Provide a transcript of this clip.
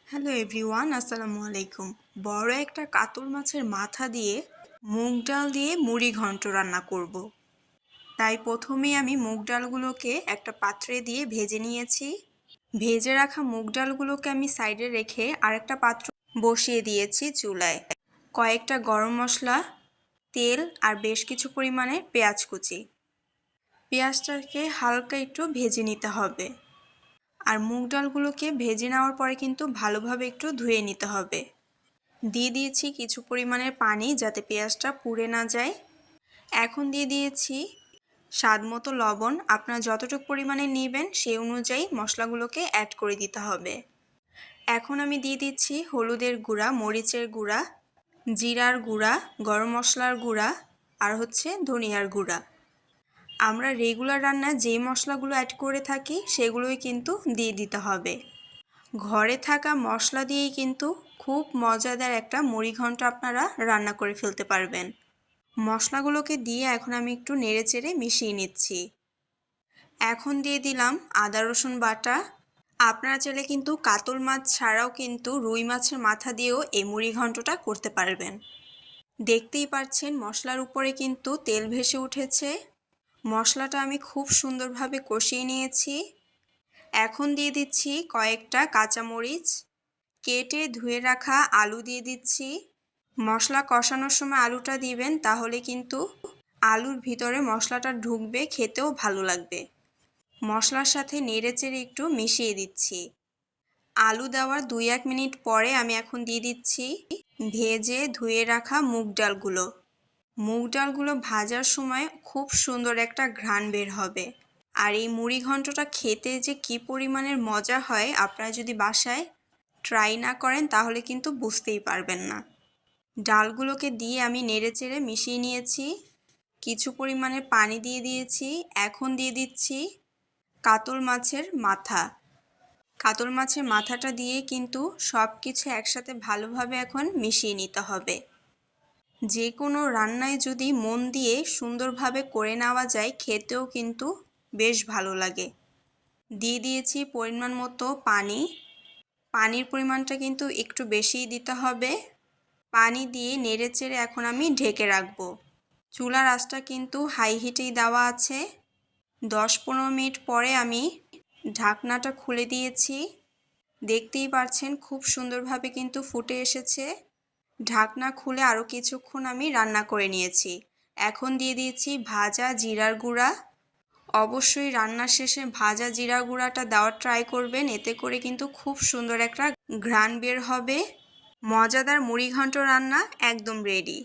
Hello everyone, আসসালামু আলাইকুম। বড় একটা কাতল মাছের মাথা দিয়ে মুগ ডাল দিয়ে মুড়ি ঘন্ট রান্না করব। তাই প্রথমেই আমি মুগ ডালগুলোকে একটা পাত্রে দিয়ে ভেজে নিয়েছি। ভেজে রাখা মুগ ডালগুলোকে আমি সাইডে রেখে আরেকটা পাত্র বসিয়ে দিয়েছি চুলায়। কয়েকটা গরম মশলা, তেল আর বেশ কিছু পরিমাণে পেঁয়াজ কুচি। পেঁয়াজটাকে হালকা একটু ভেজে নিতে হবে। আর মুগ ডালগুলোকে ভেজে নেওয়ার পরে কিন্তু ভালোভাবে একটু ধুয়ে নিতে হবে। দিয়ে দিয়েছি কিছু পরিমাণের পানি যাতে পেঁয়াজটা পুড়ে না যায়। এখন দিয়ে দিয়েছি স্বাদ মতো লবণ। আপনারা যতটুকু পরিমাণে নেবেন সেই অনুযায়ী মশলাগুলোকে অ্যাড করে দিতে হবে। এখন আমি দিয়ে দিচ্ছি হলুদের গুঁড়া, মরিচের গুঁড়া, জিরার গুঁড়া, গরম মশলার গুঁড়া আর ধনিয়ার গুঁড়া। আমরা রেগুলার রান্নায় যেই মশলাগুলো অ্যাড করে থাকি সেগুলোই কিন্তু দিয়ে দিতে হবে। ঘরে থাকা মশলা দিয়েই কিন্তু খুব মজাদার একটা মুড়ি ঘন্ট আপনারা রান্না করে ফেলতে পারবেন। মশলাগুলোকে দিয়ে এখন আমি একটু নেড়েচেড়ে মিশিয়ে নিচ্ছি। এখন দিয়ে দিলাম আদা রসুন বাটা। আপনারা চাইলে কিন্তু কাতল মাছ ছাড়াও কিন্তু রুই মাছের মাথা দিয়েও এই মুড়ি ঘন্টটা করতে পারবেন। দেখতেই পাচ্ছেন মশলার উপরে কিন্তু তেল ভেসে উঠেছে। মশলাটা আমি খুব সুন্দরভাবে কষিয়ে নিয়েছি। এখন দিয়ে দিচ্ছি কয়েকটা কাঁচামরিচ, কেটে ধুয়ে রাখা আলু দিয়ে দিচ্ছি। মশলা কষানোর সময় আলুটা দিবেন, তাহলে কিন্তু আলুর ভিতরে মশলাটা ঢুকবে, খেতেও ভালো লাগবে। মশলার সাথে নেড়েচেড়ে একটু মিশিয়ে দিচ্ছি। আলু দেওয়ার 2-1 মিনিট পরে আমি এখন দিয়ে দিচ্ছি ভেজে ধুয়ে রাখা মুগ ডালগুলো। মুগ ডালগুলো ভাজার সময় খুব সুন্দর একটা ঘ্রাণ বের হবে। আর এই মুড়ি ঘন্টটা খেতে যে কী পরিমাণের মজা হয়, আপনারা যদি বাসায় ট্রাই না করেন তাহলে কিন্তু বুঝতেই পারবেন না। ডালগুলোকে দিয়ে আমি নেড়েচেড়ে মিশিয়ে নিয়েছি। কিছু পরিমাণে পানি দিয়ে দিয়েছি। এখন দিয়ে দিচ্ছি কাতল মাছের মাথা। কাতল মাছের মাথাটা দিয়ে কিন্তু সব কিছু একসাথে ভালোভাবে এখন মিশিয়ে নিতে হবে। যে কোনো রান্নায় যদি মন দিয়ে সুন্দরভাবে করে নেওয়া যায়, খেতেও কিন্তু বেশ ভালো লাগে। দিয়ে দিয়েছি পরিমাণ মতো পানি। পানির পরিমাণটা কিন্তু একটু বেশিই দিতে হবে। পানি দিয়ে নেড়েচেড়ে এখন আমি ঢেকে রাখবো। চুলার আঁচটা কিন্তু হাই হিটেই দেওয়া আছে। 10-15 মিনিট পরে আমি ঢাকনাটা খুলে দিয়েছি। দেখতেই পাচ্ছেন খুব সুন্দরভাবে কিন্তু ফুটে এসেছে। ঢাকনা খুলে আরও কিছুক্ষণ আমি রান্না করে নিয়েছি। এখন দিয়ে দিয়েছি ভাজা জিরার গুঁড়া। অবশ্যই রান্নার শেষে ভাজা জিরা গুঁড়াটা দেওয়ার ট্রাই করবেন, এতে করে কিন্তু খুব সুন্দর একটা ঘ্রাণ বের হবে। মজাদার মুড়ি ঘন্ট রান্না একদম রেডি।